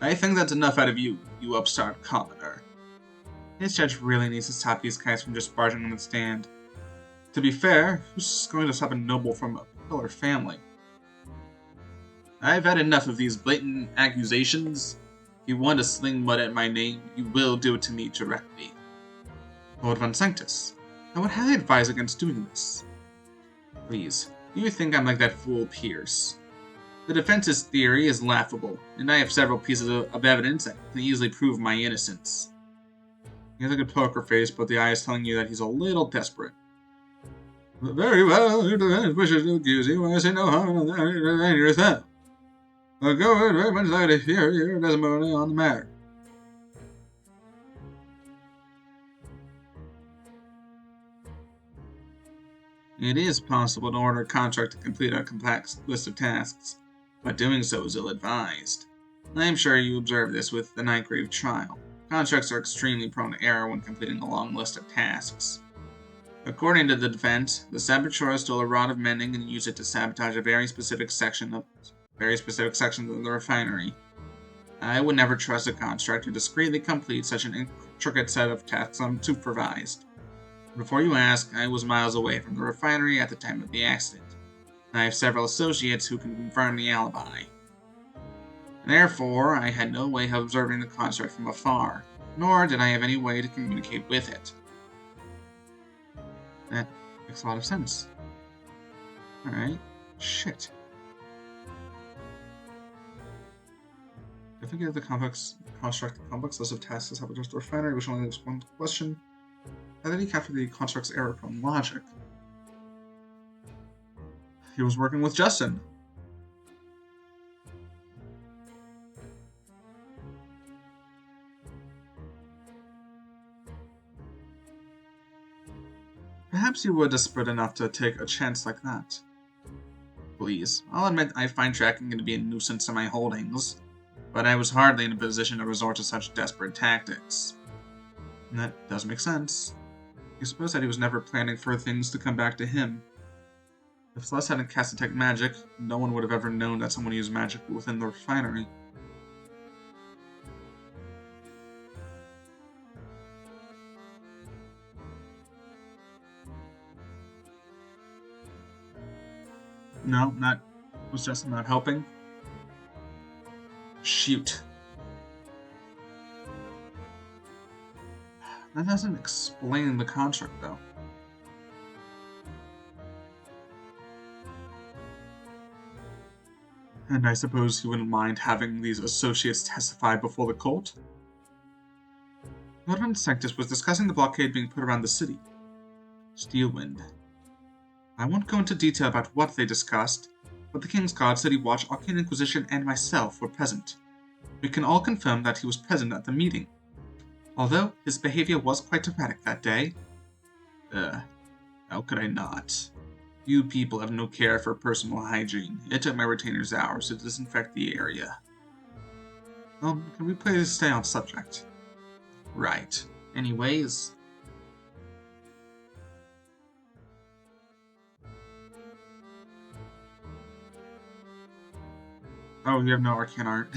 I think that's enough out of you, you upstart commoner. This judge really needs to stop these guys from just barging on the stand. To be fair, who's going to stop a noble from a pillar family? I've had enough of these blatant accusations. If you want to sling mud at my name, you will do it to me directly. Lord Von Sanctus, I would highly advise against doing this. Please, you think I'm like that fool Pierce. The defense's theory is laughable, and I have several pieces of evidence that can easily prove my innocence. He has a good poker face, but the eye is telling you that he's a little desperate. Very well, your defense wishes to accuse you. I say no harm in that yourself. I'll go very much like to hear your testimony on the matter. It is possible to order a contract to complete a complex list of tasks, but doing so is ill-advised. I am sure you observed this with the Nightgrave trial. Contracts are extremely prone to error when completing a long list of tasks. According to the defense, the saboteur stole a rod of mending and used it to sabotage a very specific sections of the refinery. I would never trust a contractor to discreetly complete such an intricate set of tasks unsupervised. Before you ask, I was miles away from the refinery at the time of the accident. I have several associates who can confirm the alibi. Therefore, I had no way of observing the contract from afar, nor did I have any way to communicate with it. That makes a lot of sense. Alright. Shit. If we get the construct complex list of tasks to sabotage the refinery, which only leaves one question. How did he capture the construct's error-prone logic? He was working with Justin. Perhaps you were desperate enough to take a chance like that. Please, I'll admit I find tracking to be a nuisance to my holdings, but I was hardly in a position to resort to such desperate tactics. And that does make sense. You suppose that he was never planning for things to come back to him. If Celeste hadn't cast detect magic, no one would have ever known that someone used magic within the refinery. No, was just not helping. Shoot. That doesn't explain the contract, though. And I suppose you wouldn't mind having these associates testify before the court? Lord Von Sanctus was discussing the blockade being put around the city. Steelwind. I won't go into detail about what they discussed, but the King's Guard, City Watch, Arcane Inquisition, and myself were present. We can all confirm that he was present at the meeting. Although his behavior was quite erratic that day. How could I not? You people have no care for personal hygiene. It took my retainers hours to disinfect the area. Can we please stay on subject? Right. Anyways... Oh, you have no arcane art.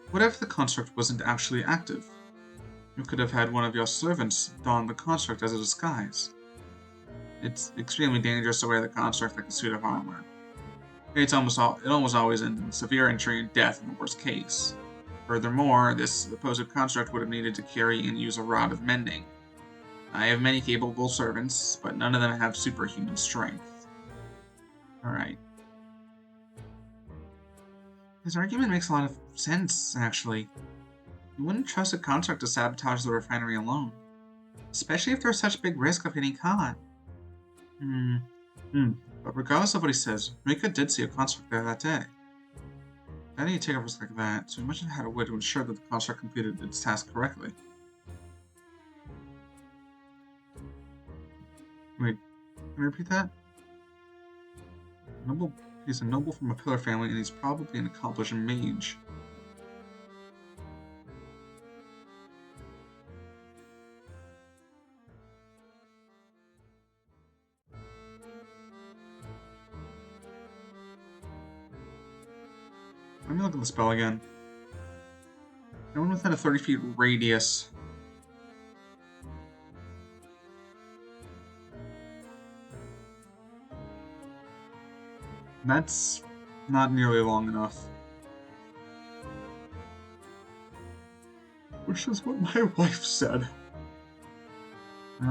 What if the construct wasn't actually active? You could have had one of your servants don the construct as a disguise. It's extremely dangerous to wear the construct like a suit of armor. It almost always ends in severe injury and death in the worst case. Furthermore, this supposed construct would have needed to carry and use a rod of mending. I have many capable servants, but none of them have superhuman strength. Alright. His argument makes a lot of sense, actually. You wouldn't trust a contract to sabotage the refinery alone. Especially if there's such big risk of getting caught. But regardless of what he says, Rika did see a construct there that day. How do you take a risk like that? So he must have had a way to ensure that the construct completed its task correctly. Wait, can I repeat that? He's a noble from a pillar family, and he's probably an accomplished mage. Let me look at the spell again. No one within a 30 feet radius. That's not nearly long enough. Which is what my wife said. Here,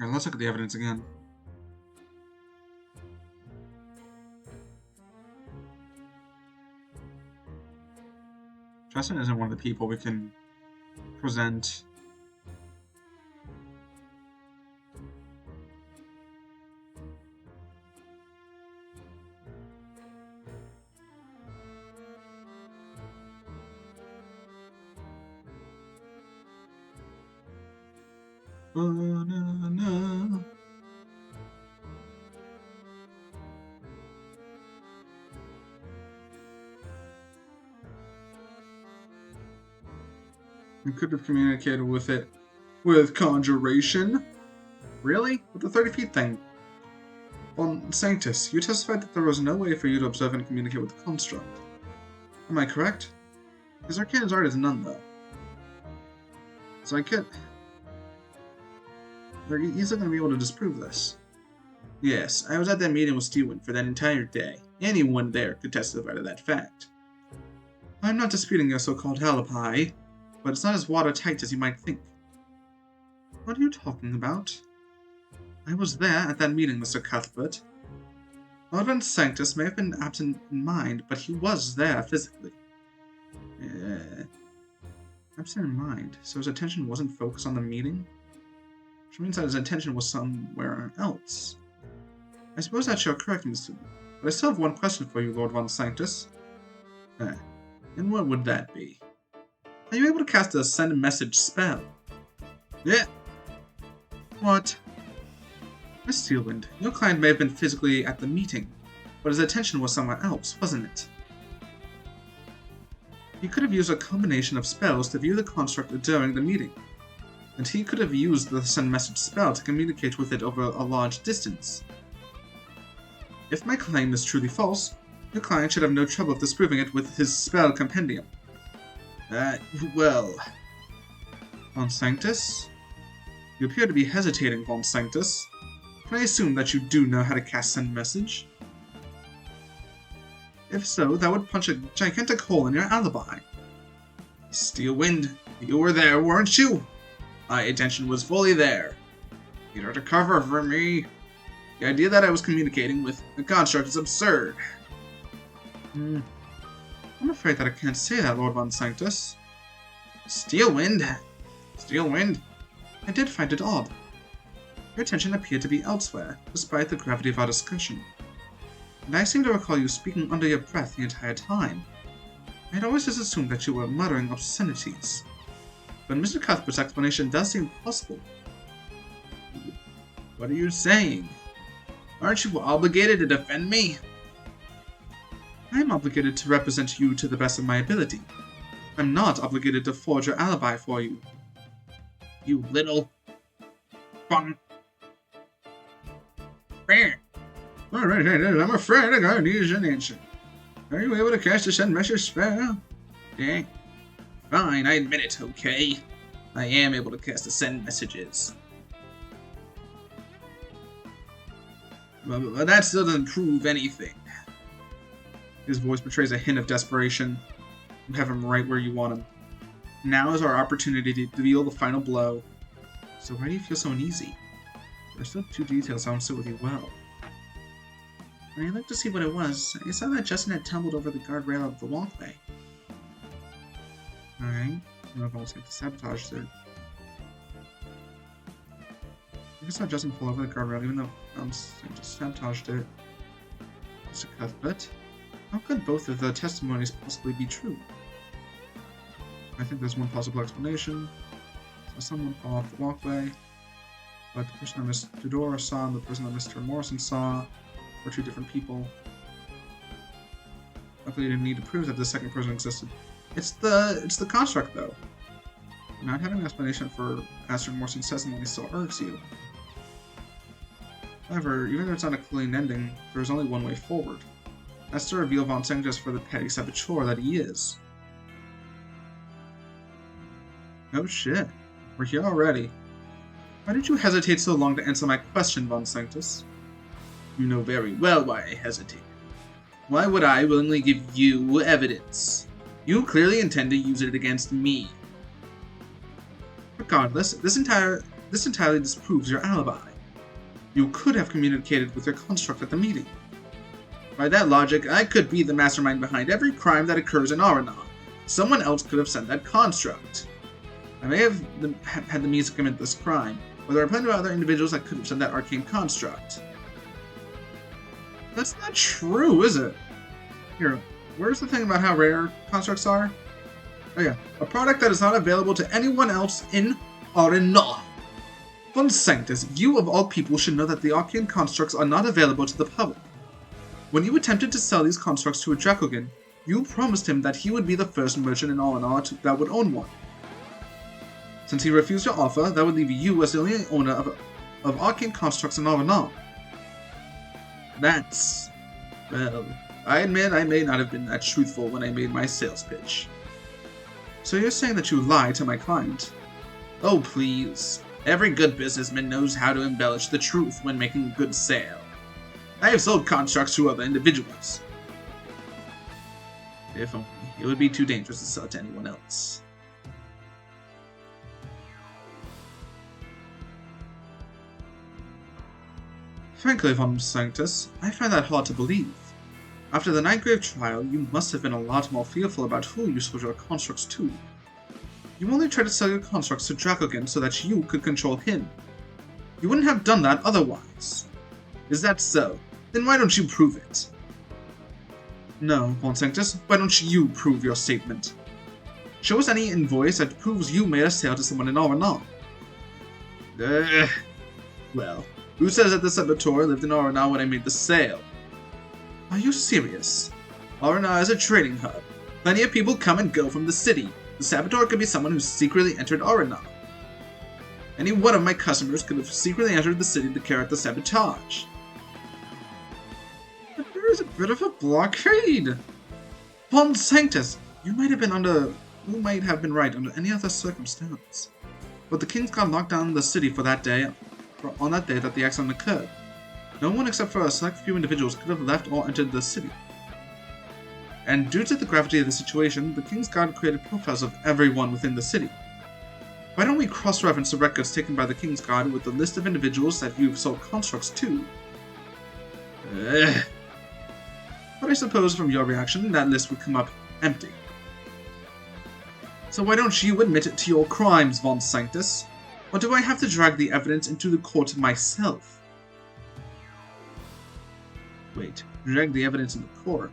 let's look at the evidence again. Justin isn't one of the people we can present. Na. You could have communicated with it with conjuration. Really? With the 30 feet thing? On Sanctus, you testified that there was no way for you to observe and communicate with the construct. Am I correct? His Arcana's art is none, though. So I could... They're easily going to be able to disprove this. Yes, I was at that meeting with Steven for that entire day. Anyone there could testify to that fact. I'm not disputing your so-called alibi, but it's not as watertight as you might think. What are you talking about? I was there at that meeting, Mr. Cuthbert. Lord Sanctus may have been absent in mind, but he was there physically. Absent in mind, so his attention wasn't focused on the meeting? Which means that his attention was somewhere else. I suppose that you're correct, Mr. But I still have one question for you, Lord Von Sanctus. And what would that be? Are you able to cast a send message spell? Yeah. What? Miss Steelwind, your client may have been physically at the meeting, but his attention was somewhere else, wasn't it? He could have used a combination of spells to view the construct during the meeting, and he could have used the send message spell to communicate with it over a large distance. If my claim is truly false, your client should have no trouble disproving it with his spell compendium. Well... Von Sanctus? You appear to be hesitating, Von Sanctus. Can I assume that you do know how to cast send message? If so, that would punch a gigantic hole in your alibi. Steelwind, you were there, weren't you? My attention was fully there. You're to cover for me. The idea that I was communicating with the construct is absurd. I'm afraid that I can't say that, Lord Von Sanctus. Steelwind? I did find it odd. Your attention appeared to be elsewhere, despite the gravity of our discussion. And I seem to recall you speaking under your breath the entire time. I had always just assumed that you were muttering obscenities. But Mr. Cuthbert's explanation does seem plausible. What are you saying? Aren't you obligated to defend me? I am obligated to represent you to the best of my ability. I'm not obligated to forge your alibi for you. You little... Alright, I'm afraid I'm gonna need an answer. Are you able to cast a send message spell? Yeah. Fine, I admit it, okay? I am able to cast a send messages. But that still doesn't prove anything. His voice betrays a hint of desperation. You have him right where you want him. Now is our opportunity to deal the final blow. So why do you feel so uneasy? There's still 2 details that don't sit with you well. When I looked to see what it was, I saw that Justin had tumbled over the guardrail of the walkway. Alright, I don't know if I almost got to sabotage it. I saw Justin fall over the guardrail, even though I just sabotaged it. Mr. Cuthbert, how could both of the testimonies possibly be true? I think there's one possible explanation. Saw someone fall off the walkway, but the person that Mr. Tudor saw and the person that Mr. Morrison saw were 2 different people. Luckily, you didn't need to prove that the second person existed. It's the construct, though. Not having an explanation for answering more successfully still irks you. However, even though it's not a clean ending, there is only one way forward. That's to reveal Von Sanctus for the petty saboteur that he is. Oh shit, we're here already. Why did you hesitate so long to answer my question, Von Sanctus? You know very well why I hesitated. Why would I willingly give you evidence? You clearly intend to use it against me. Regardless, this entirely disproves your alibi. You could have communicated with your construct at the meeting. By that logic, I could be the mastermind behind every crime that occurs in AotA. Someone else could have sent that construct. I may have had the means to commit this crime, but there are plenty of other individuals that could have sent that arcane construct. That's not true, is it? Here, where's the thing about how rare constructs are? Oh yeah, a product that is not available to anyone else in AotA. Von Sanctus, you of all people should know that the arcane constructs are not available to the public. When you attempted to sell these constructs to a Dracogan, you promised him that he would be the first merchant in AotA that would own one. Since he refused your offer, that would leave you as the only owner of arcane constructs in AotA. That's... well, I admit I may not have been that truthful when I made my sales pitch. So you're saying that you lied to my client? Oh please. Every good businessman knows how to embellish the truth when making a good sale. I have sold constructs to other individuals. If only. It would be too dangerous to sell it to anyone else. Frankly, Von Sanctus, I find that hard to believe. After the Nightgrave trial, you must have been a lot more fearful about who you sold your constructs to. You only tried to sell your constructs to Dracogan so that you could control him. You wouldn't have done that otherwise. Is that so? Then why don't you prove it? No, Von Sanctus, why don't you prove your statement? Show us any invoice that proves you made a sale to someone in AotA. Well, who says that the saboteur lived in AotA when I made the sale? Are you serious? AotA is a trading hub. Plenty of people come and go from the city. The saboteur could be someone who secretly entered AotA. Any one of my customers could have secretly entered the city to carry out the sabotage. But there is a bit of a blockade. Von Sanctus, you might have been right under any other circumstance. But the King's Guard locked down the city on that day that the accident occurred. No one except for a select few individuals could have left or entered the city. And due to the gravity of the situation, the King's Guard created profiles of everyone within the city. Why don't we cross-reference the records taken by the King's Guard with the list of individuals that you've sold constructs to? But I suppose from your reaction, that list would come up empty. So why don't you admit it to your crimes, Von Sanctus? Or do I have to drag the evidence into the court myself? Wait, drag the evidence into court?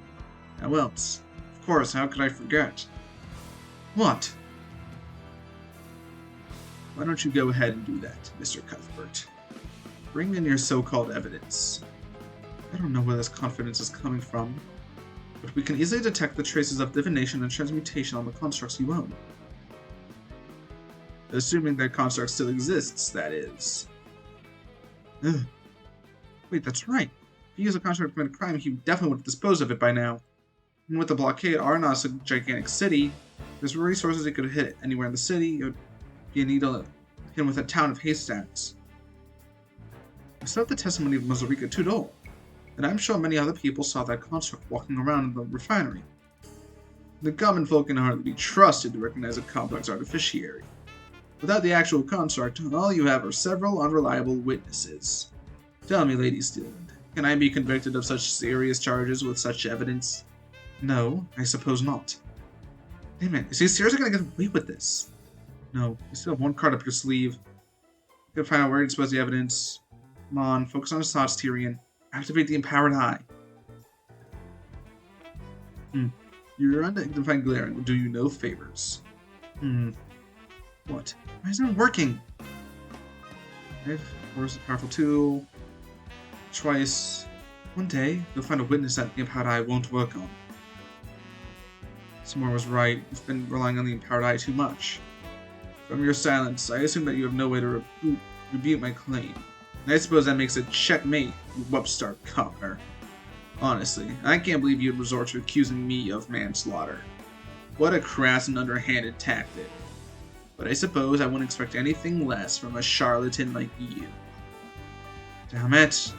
How else? Of course, how could I forget? What? Why don't you go ahead and do that, Mr. Cuthbert? Bring in your so-called evidence. I don't know where this confidence is coming from, but we can easily detect the traces of divination and transmutation on the constructs you own. Assuming that construct still exists, that is. Ugh. Wait, that's right. If he used a construct to commit a crime, he definitely would have disposed of it by now. And with the blockade, AotA is a gigantic city. There's resources he could hit anywhere in the city. It would be a needle hit him with a town of haystacks. I still have the testimony of Mazurika Tudor, and I'm sure many other people saw that construct walking around in the refinery. The common folk can hardly be trusted to recognize a complex artificiary. Without the actual construct, all you have are several unreliable witnesses. Tell me, Lady Steeland, can I be convicted of such serious charges with such evidence? No, I suppose not. Damn it, is he seriously gonna get away with this? No, you still have one card up your sleeve. You gotta find out where to dispose the evidence. Come on, focus on his thoughts, Tyrion. Activate the Empowered Eye. Your undignified glare will do you no favors. What? Why isn't it working? Horus is a powerful tool. Twice. One day, you'll find a witness that the Empowered Eye won't work on. Samora was right. You've been relying on the Empowered Eye too much. From your silence, I assume that you have no way to rebut my claim. And I suppose that makes it checkmate, you upstart copper. Honestly, I can't believe you'd resort to accusing me of manslaughter. What a crass and underhanded tactic. But I suppose I wouldn't expect anything less from a charlatan like you. Damn it.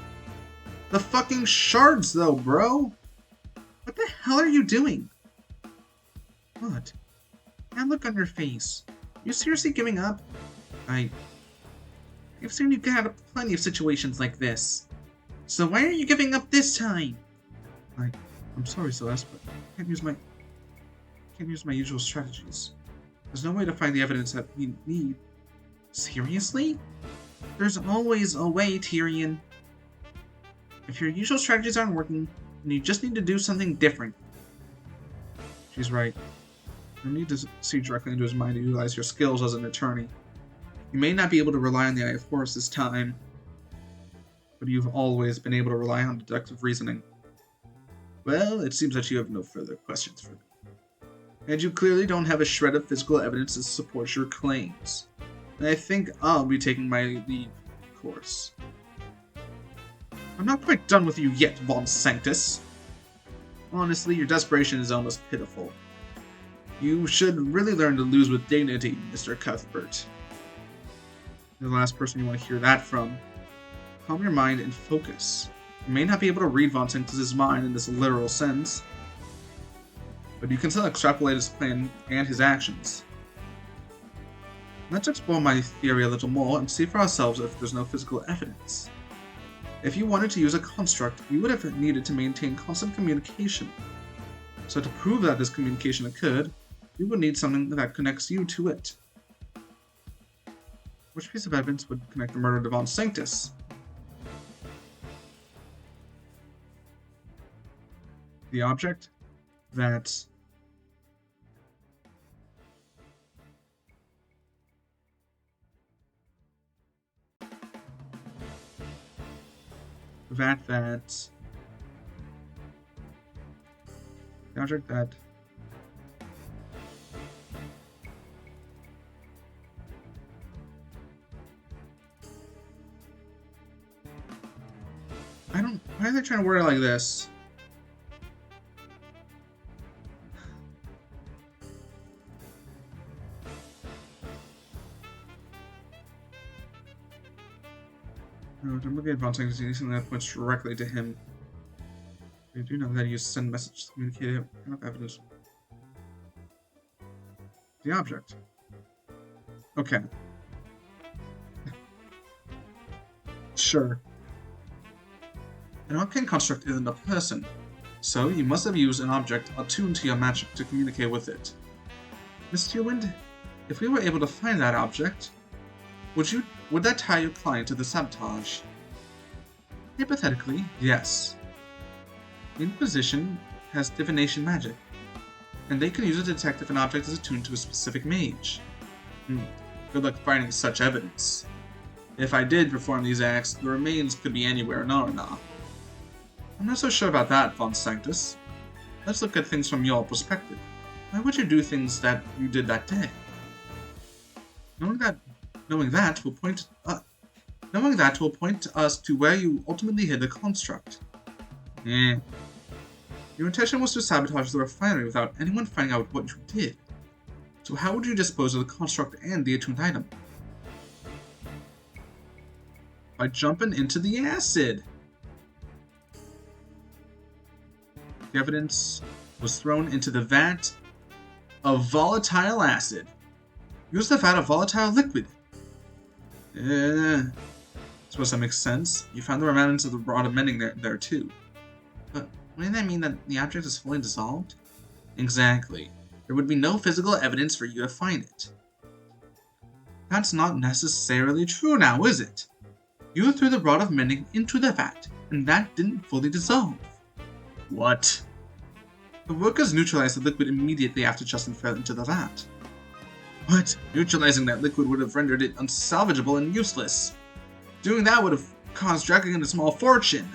The fucking shards though, bro! What the hell are you doing? What? That look on your face. You seriously giving up? I've seen you get out of plenty of situations like this. So why are you giving up this time? I'm sorry, Celeste, but I can't use my usual strategies. There's no way to find the evidence that we need. Seriously? There's always a way, Tyrion. If your usual strategies aren't working, then you just need to do something different. She's right. You need to see directly into his mind and utilize your skills as an attorney. You may not be able to rely on the Eye of Horus this time, but you've always been able to rely on deductive reasoning. Well, it seems that you have no further questions for me. And you clearly don't have a shred of physical evidence to support your claims. And I think I'll be taking my leave, of course. I'm not quite done with you yet, Von Sanctus. Honestly, your desperation is almost pitiful. You should really learn to lose with dignity, Mr. Cuthbert. You're the last person you want to hear that from. Calm your mind and focus. You may not be able to read Von Sanctus's mind in this literal sense, but you can still extrapolate his plan and his actions. Let's explore my theory a little more and see for ourselves if there's no physical evidence. If you wanted to use a construct, you would have needed to maintain constant communication. So to prove that this communication occurred, you would need something that connects you to it. Which piece of evidence would connect the murder to Von Sanctus? The object that the object that why are they trying to word it like this? I'm looking at Von Sanctus using that points directly to him. We do know that you send messages to communicate enough evidence. The object. Okay. Sure. An arcane construct isn't a person, so you must have used an object attuned to your magic to communicate with it. Miss Tearwind, if we were able to find that object, would that tie your client to the sabotage? Hypothetically, yes. The Inquisition has divination magic, and they can use it to detect if an object is attuned to a specific mage. Good luck finding such evidence. If I did perform these acts, the remains could be anywhere in AotA. I'm not so sure about that, Von Sanctus. Let's look at things from your perspective. Why would you do things that you did that day? Knowing that will point us to where you ultimately hid the construct. Your intention was to sabotage the refinery without anyone finding out what you did. So how would you dispose of the construct and the attuned item? By jumping into the acid! The evidence was thrown into the vat of volatile acid. Use the vat of volatile liquid. Suppose that makes sense. You found the remnants of the rod of mending there too. But wouldn't that mean that the object is fully dissolved? Exactly. There would be no physical evidence for you to find it. That's not necessarily true now, is it? You threw the rod of mending into the vat, and that didn't fully dissolve. What? The workers neutralized the liquid immediately after Justin fell into the vat. What? Neutralizing that liquid would have rendered it unsalvageable and useless. Doing that would have caused Dragon a small fortune.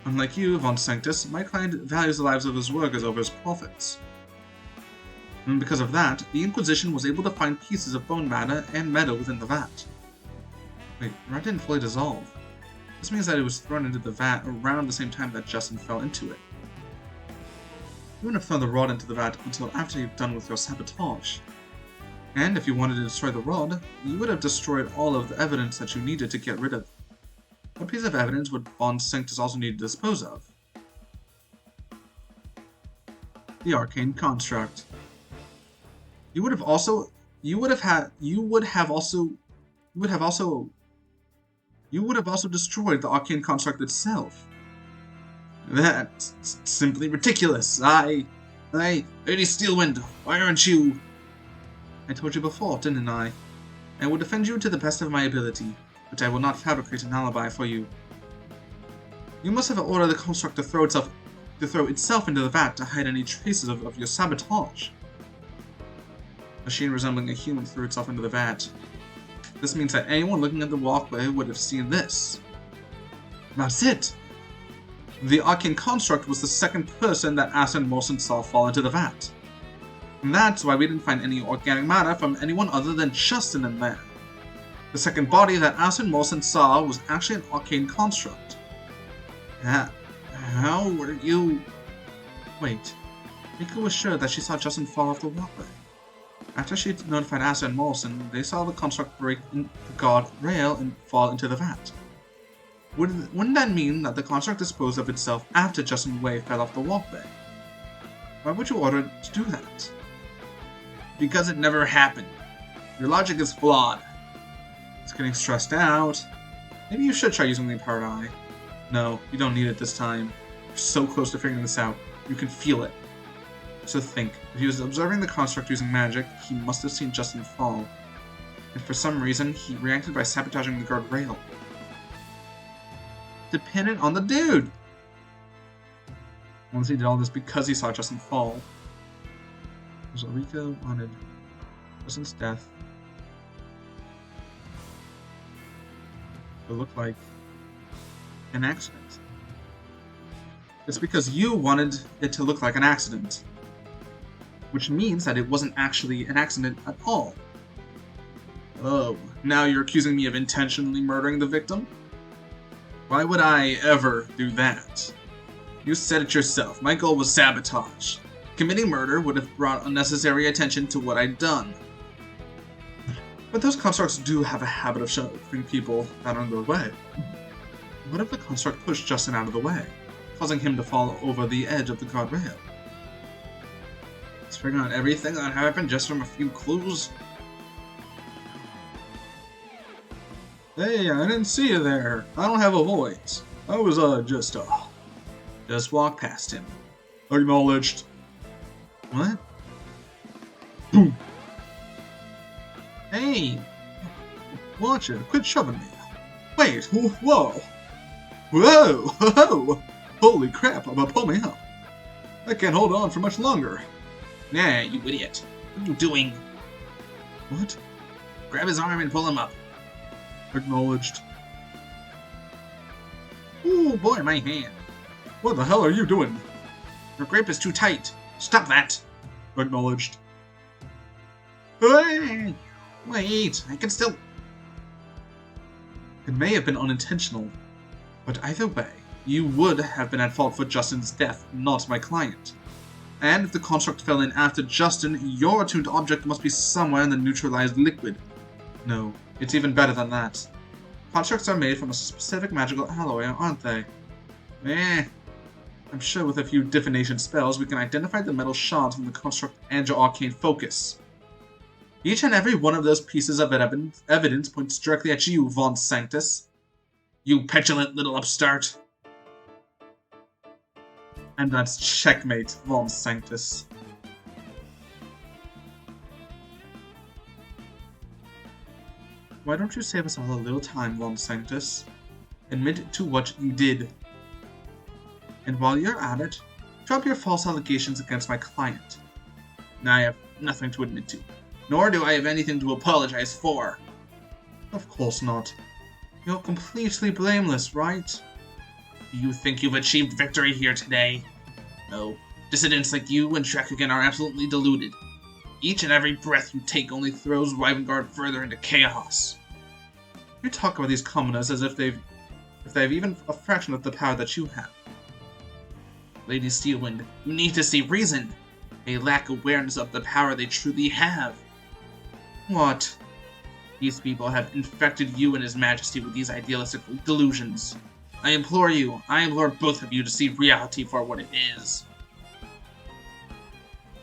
Unlike you, Von Sanctus, my client values the lives of his workers over his profits. And because of that, the Inquisition was able to find pieces of bone matter and metal within the vat. Wait, the vat didn't fully dissolve. This means that it was thrown into the vat around the same time that Justin fell into it. You wouldn't have thrown the rod into the vat until after you've done with your sabotage. And if you wanted to destroy the rod, you would have destroyed all of the evidence that you needed to get rid of. What piece of evidence would Von Sanctus also need to dispose of? The arcane construct. You would have also destroyed the arcane construct itself. That's simply ridiculous. Lady Steelwind, why aren't you? I told you before, didn't I? I will defend you to the best of my ability, but I will not fabricate an alibi for you. You must have ordered the construct to throw itself into the vat to hide any traces of your sabotage. A machine resembling a human threw itself into the vat. This means that anyone looking at the walkway would have seen this. That's it! The arcane construct was the second person that Aston Morrison saw fall into the vat. And that's why we didn't find any organic matter from anyone other than Justin in there. The second body that Aston Morrison saw was actually an arcane construct. How were you... Wait. Mika was sure that she saw Justin fall off the walkway. After she notified Asa and Morrison, they saw the construct break the guard rail and fall into the vat. Wouldn't that mean that the construct disposed of itself after Justin Way fell off the walkway? Why would you order it to do that? Because it never happened. Your logic is flawed. It's getting stressed out. Maybe you should try using the Empowered Eye. No, you don't need it this time. You're so close to figuring this out. You can feel it. So think, if he was observing the construct using magic, he must have seen Justin fall. And for some reason, he reacted by sabotaging the guard rail. Dependent on the dude! Once he did all this because he saw Justin fall. Ulrika wanted Justin's death to look like an accident. It's because you wanted it to look like an accident. Which means that it wasn't actually an accident at all. Oh, now you're accusing me of intentionally murdering the victim? Why would I ever do that? You said it yourself, my goal was sabotage. Committing murder would have brought unnecessary attention to what I'd done. But those constructs do have a habit of shoving people out of their way. What if the construct pushed Justin out of the way, causing him to fall over the edge of the guardrail? Let's figure out everything that happened just from a few clues. Hey, I didn't see you there. I don't have a voice. I was, just walked past him. Acknowledged. What? Boom. Hey! Watch it. Quit shoving me. Wait, whoa! Whoa! Whoa! Holy crap, I'm gonna pull me up. I can't hold on for much longer. Nah, you idiot. What are you doing? What? Grab his arm and pull him up. Acknowledged. Ooh, boy, my hand. What the hell are you doing? Your grip is too tight. Stop that. Acknowledged. Hey! Wait, I can still... It may have been unintentional, but either way, you would have been at fault for Justin's death, not my client. And if the construct fell in after Justin, your attuned object must be somewhere in the neutralized liquid. No, it's even better than that. Constructs are made from a specific magical alloy, aren't they? I'm sure with a few divination spells we can identify the metal shards from the construct and your arcane focus. Each and every one of those pieces of evidence points directly at you, Von Sanctus. You petulant little upstart. And that's checkmate, Von Sanctus. Why don't you save us all a little time, Von Sanctus? Admit to what you did. And while you're at it, drop your false allegations against my client. I have nothing to admit to, nor do I have anything to apologize for. Of course not. You're completely blameless, right? Do you think you've achieved victory here today? No. Dissidents like you and Drakugan are absolutely deluded. Each and every breath you take only throws Rivengard further into chaos. You talk about these commoners as if they've even a fraction of the power that you have. Lady Steelwind, you need to see reason. They lack awareness of the power they truly have. What? These people have infected you and His Majesty with these idealistic delusions. I implore both of you to see reality for what it is.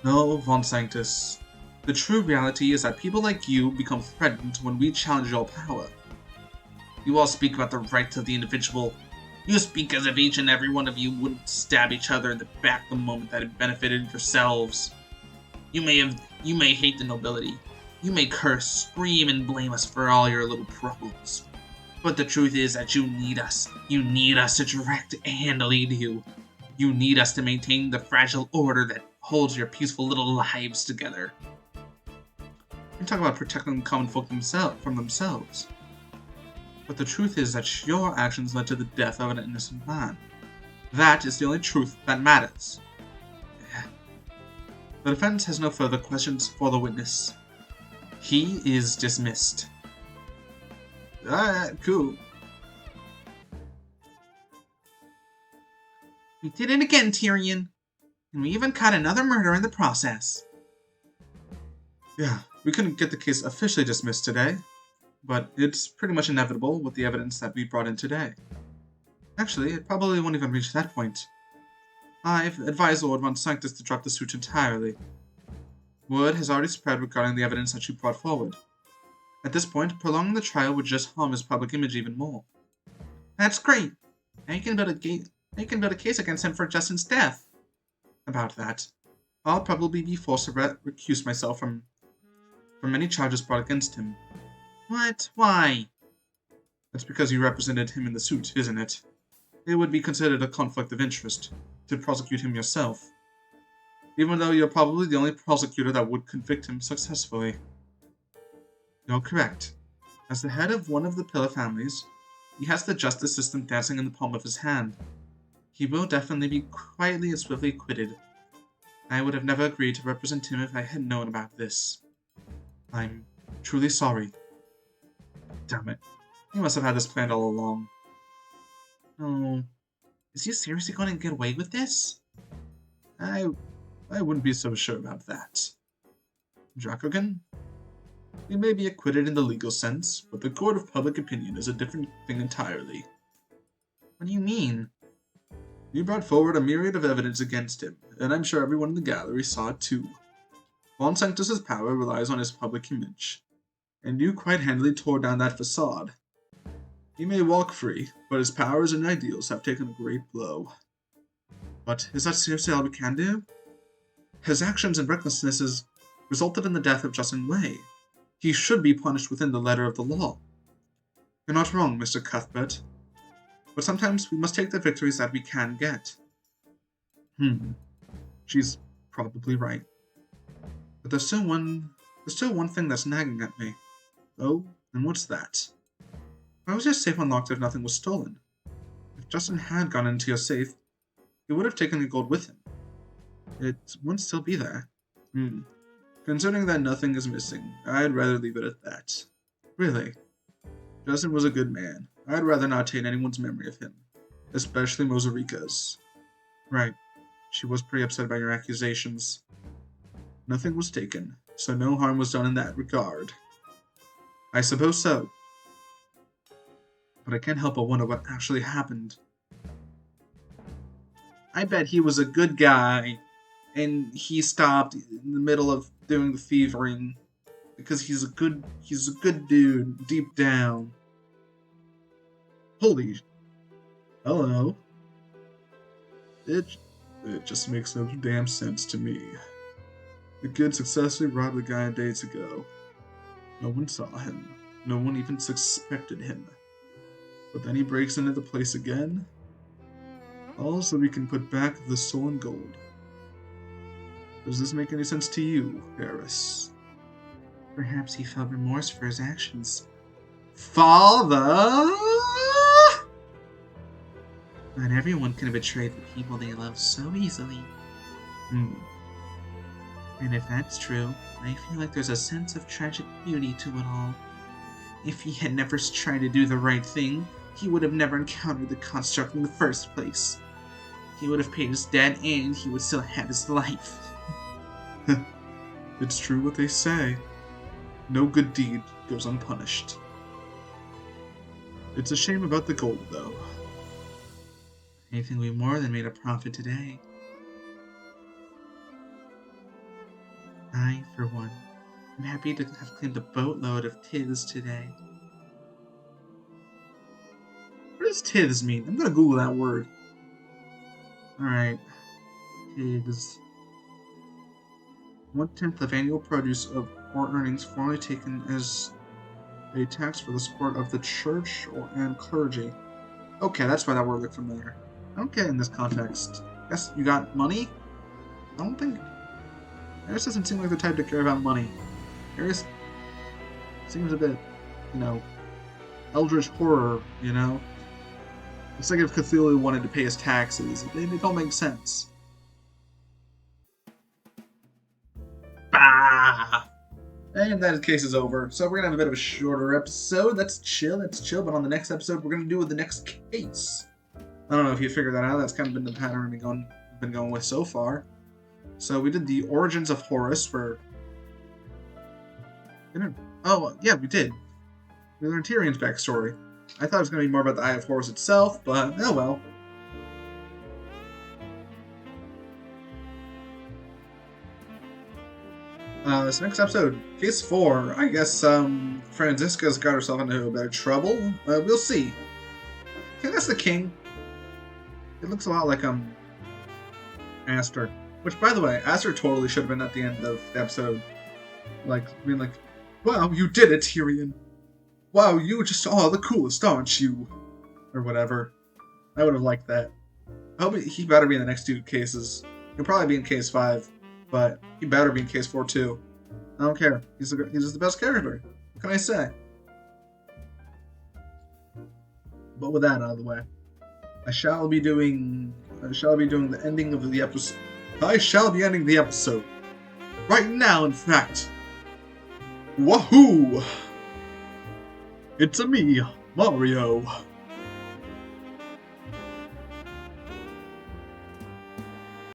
No, Von Sanctus. The true reality is that people like you become threatened when we challenge your power. You all speak about the rights of the individual. You speak as if each and every one of you wouldn't stab each other in the back the moment that it benefited yourselves. You may hate the nobility. You may curse, scream, and blame us for all your little problems. But the truth is that you need us. You need us to direct and lead you. You need us to maintain the fragile order that holds your peaceful little lives together. You talk about protecting the common folk from themselves. But the truth is that your actions led to the death of an innocent man. That is the only truth that matters. The defense has no further questions for the witness. He is dismissed. Alright, cool. We did it again, Tyrion. And we even caught another murder in the process. Yeah, we couldn't get the case officially dismissed today, but it's pretty much inevitable with the evidence that we brought in today. Actually, it probably won't even reach that point. I've advised Lord Von Sanctus to drop the suit entirely. Word has already spread regarding the evidence that you brought forward. At this point, prolonging the trial would just harm his public image even more. That's great! Now you can build a case against him for Justin's death. About that, I'll probably be forced to recuse myself from any charges brought against him. What? Why? That's because you represented him in the suit, isn't it? It would be considered a conflict of interest to prosecute him yourself, even though you're probably the only prosecutor that would convict him successfully. You're correct. As the head of one of the Pillar families, he has the justice system dancing in the palm of his hand. He will definitely be quietly and swiftly acquitted. I would have never agreed to represent him if I had known about this. I'm truly sorry. Damn it. He must have had this planned all along. Oh, is he seriously going to get away with this? I wouldn't be so sure about that. Dracogan? He may be acquitted in the legal sense, but the court of public opinion is a different thing entirely. What do you mean? You brought forward a myriad of evidence against him, and I'm sure everyone in the gallery saw it too. Von Sanctus's power relies on his public image, and you quite handily tore down that facade. He may walk free, but his powers and ideals have taken a great blow. But is that seriously all we can do? His actions and recklessnesses resulted in the death of Justin Wei. He should be punished within the letter of the law. You're not wrong, Mr. Cuthbert. But sometimes we must take the victories that we can get. She's probably right. But there's still one thing that's nagging at me. Oh, and what's that? Why was your safe unlocked if nothing was stolen? If Justin had gone into your safe, he would have taken the gold with him. It wouldn't still be there. Considering that nothing is missing, I'd rather leave it at that. Really. Justin was a good man. I'd rather not taint anyone's memory of him, especially Mozarika's. Right. She was pretty upset by your accusations. Nothing was taken, so no harm was done in that regard. I suppose so. But I can't help but wonder what actually happened. I bet he was a good guy, and he stopped in the middle of doing the thieving because he's a good dude deep down. Holy, hello. It just makes no damn sense to me. The kid successfully robbed the guy days ago. No one saw him. No one even suspected him. But then he breaks into the place again. All so we can put back the stolen gold. Does this make any sense to you, Horus? Perhaps he felt remorse for his actions. Father? Not everyone can betray the people they love so easily. And if that's true, I feel like there's a sense of tragic beauty to it all. If he had never tried to do the right thing, he would have never encountered the construct in the first place. He would have paid his debt and he would still have his life. It's true what they say. No good deed goes unpunished. It's a shame about the gold, though. I think we more than made a profit today. I, for one, am happy to have claimed a boatload of tithes today. What does tithes mean? I'm gonna Google that word. Alright. Tithes. 1/10 of annual produce or earnings formerly taken as a tax for the support of the church and clergy. Okay, that's why that word looked familiar. Okay, in this context. Guess you got money? I don't think... Horus doesn't seem like the type to care about money. Horus seems a bit, eldritch horror, It's like if Cthulhu wanted to pay his taxes. They don't make sense. Bah! And that case is over. So we're going to have a bit of a shorter episode. Let's chill. But on the next episode, we're going to do with the next case. I don't know if you figured that out. That's kind of been the pattern we've been going with so far. So we did the origins of Horus, where... Oh, yeah, we did. We learned Tyrion's backstory. I thought it was going to be more about the Eye of Horus itself, but oh well. This next episode, Case 4. I guess Franziska's got herself into a bit of trouble. We'll see. Okay, that's the king. It looks a lot like Aster. Which, by the way, Aster totally should have been at the end of the episode. Being like, wow, you did it, Tyrion. Wow, you just are the coolest, aren't you? Or whatever. I would have liked that. I hope he better be in the next 2 cases. He'll probably be in Case 5, but he better be in Case 4 too. I don't care. He's the best character. What can I say? But with that out of the way, I shall be doing the ending of the episode. I shall be ending the episode. Right now, in fact. Wahoo! It's-a me, Mario.